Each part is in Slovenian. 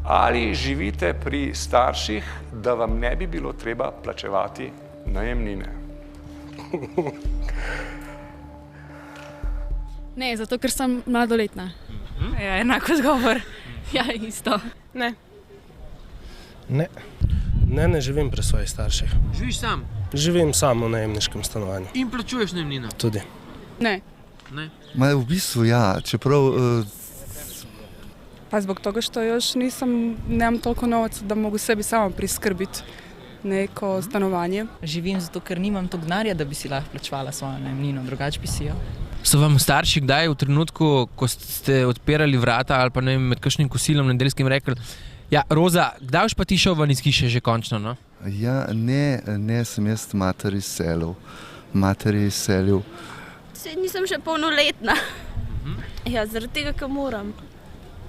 Ali živite pri starših, da vam ne bi bilo treba plačevati najemnine? Ne, zato ker sem mladoletna. Ja, enako odgovor. Ja, isto. Ne. Ne živim pri svojih starših. Živiš sam Živim sam v najemniškem stanovanju. in plačuješ najemnino? Tudi. Ne. Ne? V bistvu ja, čeprav Pa zbog toga što još nemam toliko novaca da mogu sebi sama priskrbiti neko stanovanje. Živim zato, ker nimam toliko denarja, da bi si lahko plačevala svojo najemnino, drugače bi si jo. So vam starši kdaj v trenutku, ko ste odpirali vrata ali pa ne vem, med kakšnim kosilom nedeljskim rekli, ja, Roza, kdaj boš pa ti šel ven iz hiše že končno, no? ja, ne sem jaz materi izselil. Saj nisem še polnoletna. Ja, zaradi tega, ker moram.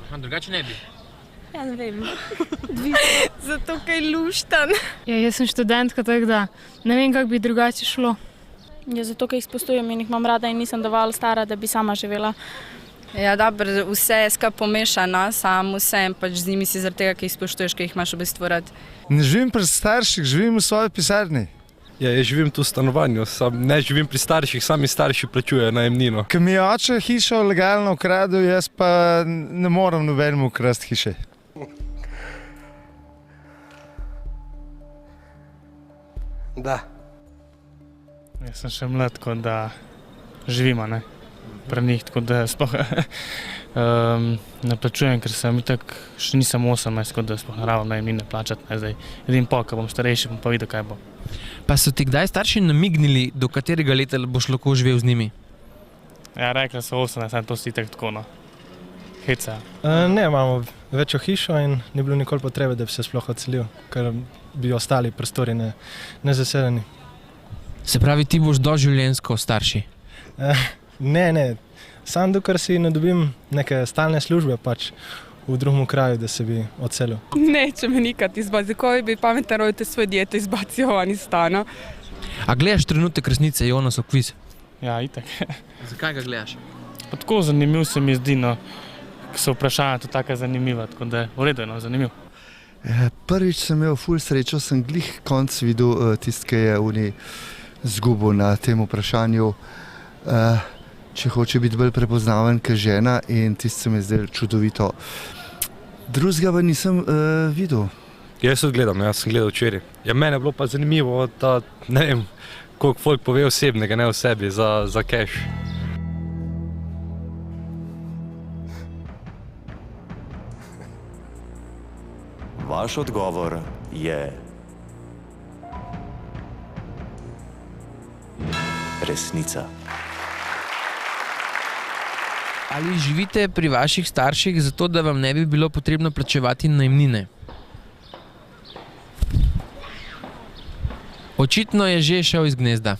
Drugače ne bi. Ja, ne vem. Zato kaj luštan. Ja, jaz sem študentka, tako da ne vem, kako bi drugače šlo. Ja, zato, ker jih spoštujem in jih imam rada in nisem dovolj stara, da bi sama živela. Ja, dobro, vse je skupaj pomešano, sam vsem pač z njimi si zaradi tega, ker jih spoštuješ, ker jih imaš v bistvu rad. Ne živim pri starših, živim v svoji pisarni. Ja, jaz živim tu v stanovanju, ne živim pri starših, sami starši plačujejo najemnino. Ko mi je oče hišo legalno ukradel, jaz pa ne morem nobenemu ukrasti hiše. Da. Jaz sem še mlad, tako da živimo, ne? Pri njih, tako da sploh ne plačujem, ker sem itak še nisem 18, tako da sploh ne rabim najemnine plačati, ne zdaj. Edin pol, ko bom starejši, bom pa videl, kaj bo. Pa so ti kdaj starši namignili, do katerega leta boš lahko živel z njimi? Ja, rekli so 18, to si itak tako, no. Heca. Ne, imamo večjo hišo in ni bilo nikoli potrebe, da bi se sploh odselil, ker bi ostali prostori nezasedeni. Se pravi, ti boš doživljenjsko starši? Ne, sam dokler si ne dobim neke stalne službe pač v drugom kraju, da se bi odselil. Neće me nikad izbaciti. Koji bi pametan roditelj svoje dijete izbacio van iz stana. A gledaš trenutek resnice, Jonas Okviz? Ja, itak. Zakaj ga gledaš? Pa tako zanimiv se mi zdi, no, ko so vprašanja to taka zanimiva, tako da je v redu, no, zanimiv. Prvič sem imel ful srečo, sem glih konc videl tisti, ki je zgubil na tem vprašanju, če hoče biti bolj prepoznaven kot žena, in tisti se mi je zdelo čudovito. Drugega pa nisem videl. Jaz odgledam, jaz sem gledal včeraj. Ja, mene je bilo pa zanimivo, da ne vem, koliko folk pove osebnega, ne o sebi, za cash. Vaš odgovor je resnica. Ali živite pri vaših starših zato, da vam ne bi bilo potrebno plačevati najemnine? Očitno je že šel iz gnezda.